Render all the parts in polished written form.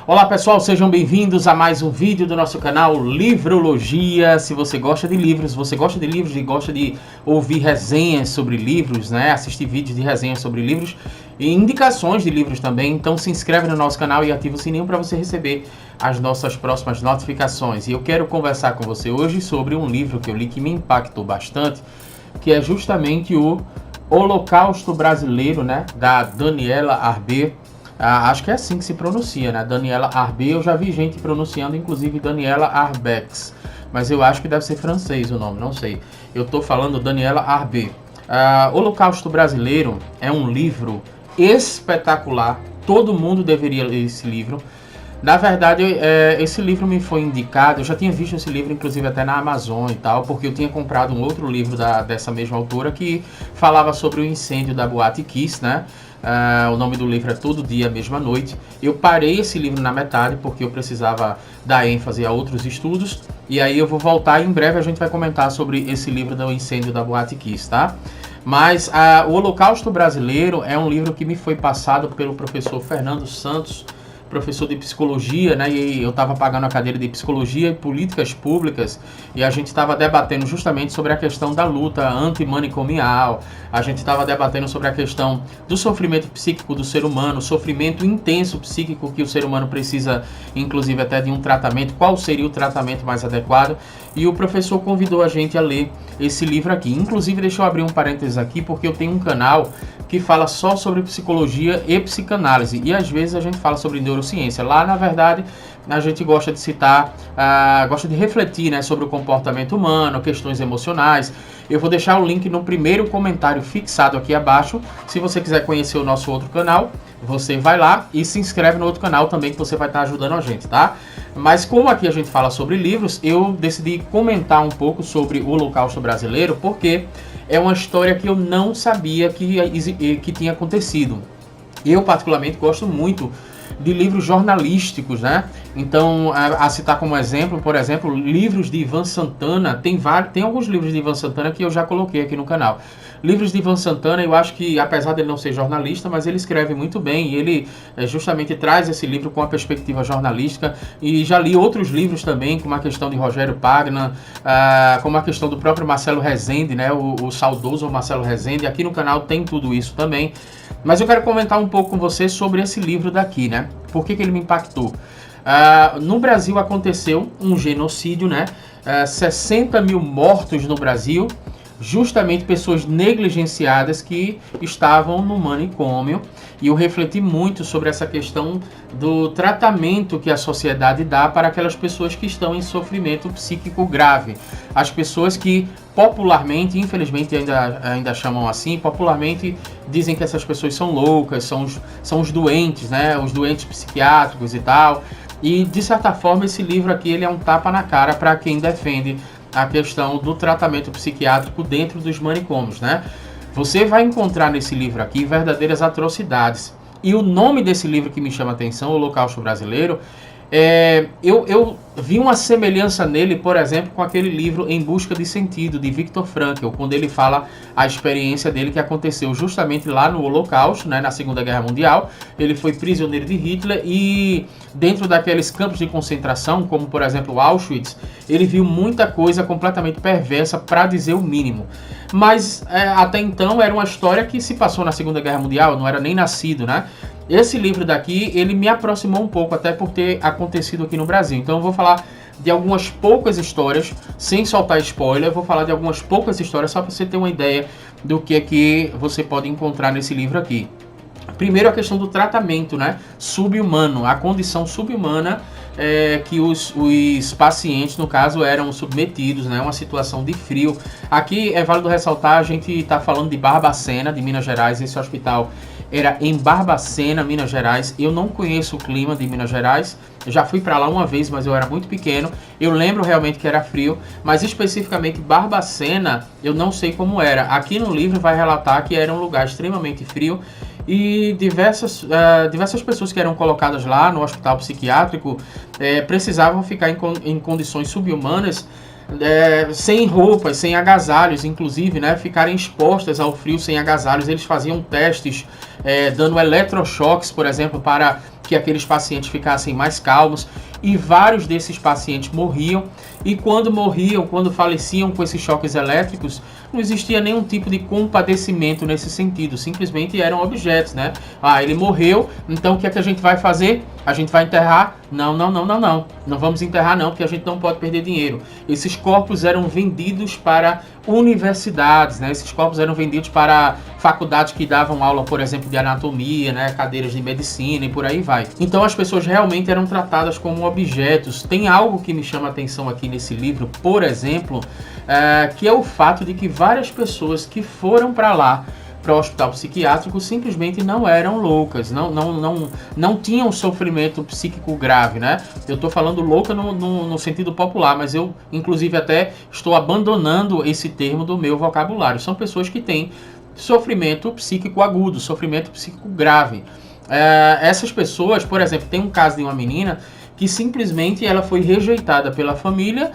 Olá pessoal, sejam bem-vindos a mais um vídeo do nosso canal Livrologia. Se você gosta de livros, e gosta de ouvir resenhas sobre livros, né? Assistir vídeos de resenhas sobre livros e indicações de livros também, então se inscreve no nosso canal e ativa o sininho para você receber as nossas próximas notificações. E eu quero conversar com você hoje sobre um livro que eu li que me impactou bastante, que é justamente o Holocausto Brasileiro, né? Da Daniela Arber. Acho que é assim que se pronuncia, né? Daniela Arber. Eu já vi gente pronunciando, inclusive Daniela Arbex, mas eu acho que deve ser francês o nome, não sei. Eu tô falando Daniela Arber. Holocausto Brasileiro é um livro espetacular. Todo mundo deveria ler esse livro. Na verdade, esse livro me foi indicado, eu já tinha visto esse livro, inclusive até na Amazon e tal, porque eu tinha comprado um outro livro dessa mesma autora que falava sobre o incêndio da Boate Kiss, né? O nome do livro é Todo Dia, Mesma Noite. Eu parei esse livro na metade porque eu precisava dar ênfase a outros estudos, e aí eu vou voltar e em breve a gente vai comentar sobre esse livro do incêndio da Boate Kiss, tá? Mas o Holocausto Brasileiro é um livro que me foi passado pelo professor Fernando Santos, professor de psicologia, né? E eu estava pagando a cadeira de psicologia e políticas públicas, e a gente estava debatendo justamente sobre a questão da luta antimanicomial. A gente estava debatendo sobre a questão do sofrimento psíquico do ser humano, sofrimento intenso psíquico que o ser humano precisa, inclusive até de um tratamento. Qual seria o tratamento mais adequado? E o professor convidou a gente a ler esse livro aqui. Inclusive, deixa eu abrir um parênteses aqui, porque eu tenho um canal que fala só sobre psicologia e psicanálise, e às vezes a gente fala sobre neurociência. Lá, na verdade, a gente gosta de citar, gosta de refletir, né, sobre o comportamento humano, questões emocionais. Eu vou deixar o link no primeiro comentário fixado aqui abaixo. Se você quiser conhecer o nosso outro canal, você vai lá e se inscreve no outro canal também, que você vai estar ajudando a gente, tá? Mas como aqui a gente fala sobre livros, eu decidi comentar um pouco sobre o Holocausto Brasileiro, porque é uma história que eu não sabia que tinha acontecido. Eu particularmente gosto muito de livros jornalísticos, né? Então, a citar como exemplo, por exemplo, livros de Ivan Santana. Tem alguns livros de Ivan Santana que eu já coloquei aqui no canal. Livros de Ivan Santana, eu acho que, apesar de ele não ser jornalista, mas ele escreve muito bem, e ele justamente traz esse livro com a perspectiva jornalística. E já li outros livros também, como a questão de Rogério Pagna, como a questão do próprio Marcelo Rezende, né? O saudoso Marcelo Rezende. Aqui no canal tem tudo isso também. Mas eu quero comentar um pouco com você sobre esse livro daqui, né? Por que ele me impactou? No Brasil aconteceu um genocídio, né? 60 mil mortos no Brasil, justamente pessoas negligenciadas que estavam no manicômio. E eu refleti muito sobre essa questão do tratamento que a sociedade dá para aquelas pessoas que estão em sofrimento psíquico grave. As pessoas que popularmente, infelizmente ainda chamam assim, popularmente dizem que essas pessoas são loucas, são os doentes, né? Os doentes psiquiátricos e tal. E de certa forma esse livro aqui ele é um tapa na cara para quem defende a questão do tratamento psiquiátrico dentro dos manicômios, né? Você vai encontrar nesse livro aqui verdadeiras atrocidades. E o nome desse livro que me chama a atenção, O Holocausto Brasileiro, eu vi uma semelhança nele, por exemplo, com aquele livro Em Busca de Sentido, de Viktor Frankl, quando ele fala a experiência dele que aconteceu justamente lá no Holocausto, né, na Segunda Guerra Mundial. Ele foi prisioneiro de Hitler e dentro daqueles campos de concentração, como por exemplo Auschwitz, ele viu muita coisa completamente perversa, para dizer o mínimo. Mas até então era uma história que se passou na Segunda Guerra Mundial, eu não era nem nascido, né? Esse livro daqui, ele me aproximou um pouco, até por ter acontecido aqui no Brasil. Então eu vou falar de algumas poucas histórias, sem soltar spoiler. Eu vou falar de algumas poucas histórias, só para você ter uma ideia do que é que você pode encontrar nesse livro aqui. Primeiro, a questão do tratamento, né? Subhumano, a condição subhumana que os pacientes, no caso, eram submetidos, né? Uma situação de frio. Aqui é válido ressaltar, a gente está falando de Barbacena, de Minas Gerais. Esse hospital era em Barbacena, Minas Gerais. Eu não conheço o clima de Minas Gerais. Eu já fui para lá uma vez, mas eu era muito pequeno. Eu lembro realmente que era frio, mas especificamente Barbacena, eu não sei como era. Aqui no livro vai relatar que era um lugar extremamente frio. E diversas pessoas que eram colocadas lá no hospital psiquiátrico precisavam ficar em condições subhumanas, sem roupas, sem agasalhos, inclusive, né, ficarem expostas ao frio sem agasalhos. Eles faziam testes dando eletrochoques, por exemplo, para que aqueles pacientes ficassem mais calmos, e vários desses pacientes morriam, e quando morriam, quando faleciam com esses choques elétricos, não existia nenhum tipo de compadecimento nesse sentido, simplesmente eram objetos, né? Ah, ele morreu, então o que é que a gente vai fazer? A gente vai enterrar? Não vamos enterrar não, porque a gente não pode perder dinheiro. Esses corpos eram vendidos para universidades, né? Esses corpos eram vendidos para faculdades que davam aula, por exemplo, de anatomia, né? Cadeiras de medicina e por aí vai. Então as pessoas realmente eram tratadas como objetos. Tem algo que me chama a atenção aqui nesse livro, por exemplo, que é o fato de que várias pessoas que foram para lá, para o hospital psiquiátrico, simplesmente não eram loucas, não tinham sofrimento psíquico grave, né? Eu estou falando louca no sentido popular, mas eu, inclusive, até estou abandonando esse termo do meu vocabulário. São pessoas que têm sofrimento psíquico agudo, sofrimento psíquico grave. Essas pessoas, por exemplo, tem um caso de uma menina que simplesmente ela foi rejeitada pela família.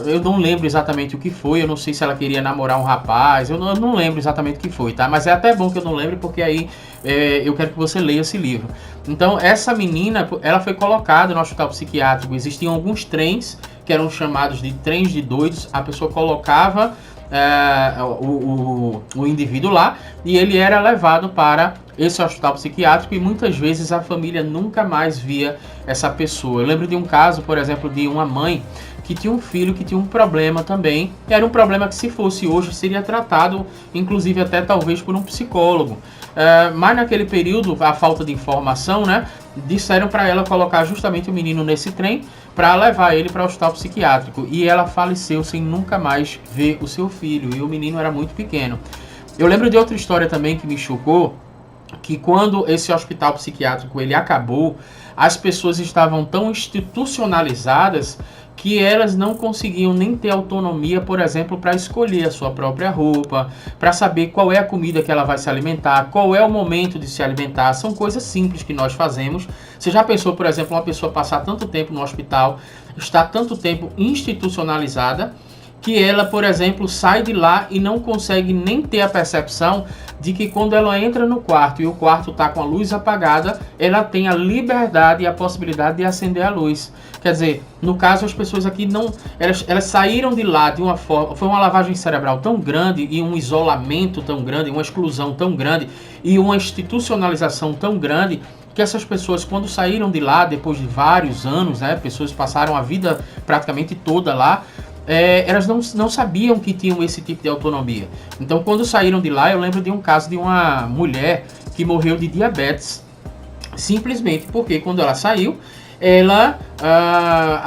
Eu não lembro exatamente o que foi, eu não sei se ela queria namorar um rapaz, eu não lembro exatamente o que foi, tá? Mas é até bom que eu não lembre, porque aí eu quero que você leia esse livro. Então, essa menina, ela foi colocada no hospital psiquiátrico. Existiam alguns trens, que eram chamados de trens de doidos. A pessoa colocava o indivíduo lá, e ele era levado para esse hospital psiquiátrico, e muitas vezes a família nunca mais via essa pessoa. Eu lembro de um caso, por exemplo, de uma mãe que tinha um filho que tinha um problema também. Era um problema que, se fosse hoje, seria tratado, inclusive até talvez por um psicólogo. Mas naquele período, a falta de informação, né, disseram para ela colocar justamente o menino nesse trem para levar ele para o hospital psiquiátrico. E ela faleceu sem nunca mais ver o seu filho, e o menino era muito pequeno. Eu lembro de outra história também que me chocou, que quando esse hospital psiquiátrico ele acabou, as pessoas estavam tão institucionalizadas que elas não conseguiam nem ter autonomia, por exemplo, para escolher a sua própria roupa, para saber qual é a comida que ela vai se alimentar, qual é o momento de se alimentar. São coisas simples que nós fazemos. Você já pensou, por exemplo, uma pessoa passar tanto tempo no hospital, estar tanto tempo institucionalizada, que ela, por exemplo, sai de lá e não consegue nem ter a percepção de que quando ela entra no quarto e o quarto está com a luz apagada, ela tem a liberdade e a possibilidade de acender a luz. Quer dizer, no caso, as pessoas aqui não... Elas saíram de lá de uma forma... Foi uma lavagem cerebral tão grande, e um isolamento tão grande, uma exclusão tão grande, e uma institucionalização tão grande, que essas pessoas, quando saíram de lá, depois de vários anos, né, pessoas passaram a vida praticamente toda lá, elas não sabiam que tinham esse tipo de autonomia. Então, quando saíram de lá, eu lembro de um caso de uma mulher que morreu de diabetes, simplesmente porque quando ela saiu, ela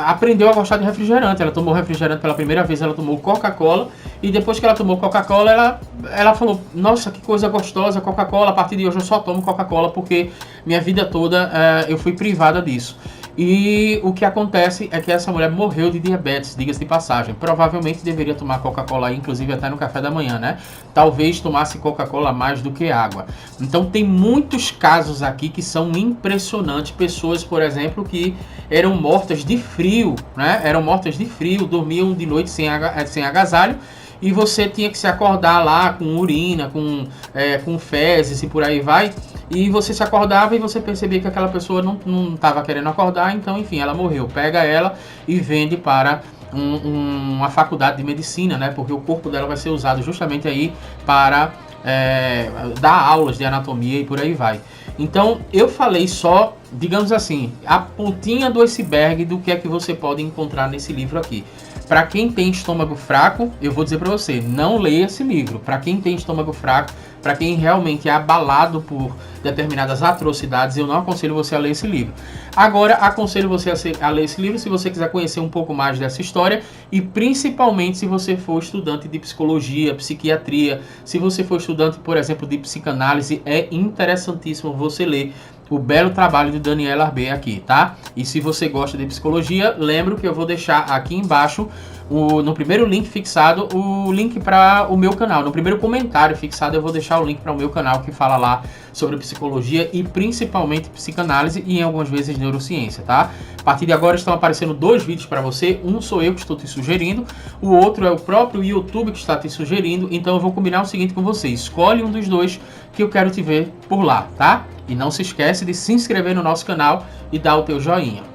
aprendeu a gostar de refrigerante. Ela tomou refrigerante pela primeira vez, ela tomou Coca-Cola, e depois que ela tomou Coca-Cola, ela falou: nossa, que coisa gostosa, Coca-Cola, a partir de hoje eu só tomo Coca-Cola, porque minha vida toda eu fui privada disso. E o que acontece é que essa mulher morreu de diabetes, diga-se de passagem. Provavelmente deveria tomar Coca-Cola, inclusive até no café da manhã, né? Talvez tomasse Coca-Cola mais do que água. Então tem muitos casos aqui que são impressionantes. Pessoas, por exemplo, que eram mortas de frio, né? Eram mortas de frio, dormiam de noite sem agasalho, e você tinha que se acordar lá com urina, com fezes e por aí vai. E você se acordava e você percebia que aquela pessoa não estava querendo acordar, então, enfim, ela morreu. Pega ela e vende para uma faculdade de medicina, né? Porque o corpo dela vai ser usado justamente aí para dar aulas de anatomia e por aí vai. Então, eu falei só, digamos assim, a pontinha do iceberg do que é que você pode encontrar nesse livro aqui. Para quem tem estômago fraco, eu vou dizer para você, não leia esse livro. Para quem tem estômago fraco, para quem realmente é abalado por determinadas atrocidades, eu não aconselho você a ler esse livro. Agora, aconselho você a ler esse livro se você quiser conhecer um pouco mais dessa história, e principalmente se você for estudante de psicologia, psiquiatria, se você for estudante, por exemplo, de psicanálise, é interessantíssimo você ler o belo trabalho de Daniela Arbé aqui, tá? E se você gosta de psicologia, lembro que eu vou deixar aqui embaixo no primeiro link fixado o link para o meu canal. No primeiro comentário fixado eu vou deixar o link para o meu canal que fala lá sobre psicologia e principalmente psicanálise e em algumas vezes neurociência, tá? A partir de agora estão aparecendo 2 vídeos para você. Um sou eu que estou te sugerindo, o outro é o próprio YouTube que está te sugerindo. Então eu vou combinar o seguinte com você: escolhe um dos 2 que eu quero te ver por lá, tá? E não se esquece de se inscrever no nosso canal e dar o teu joinha.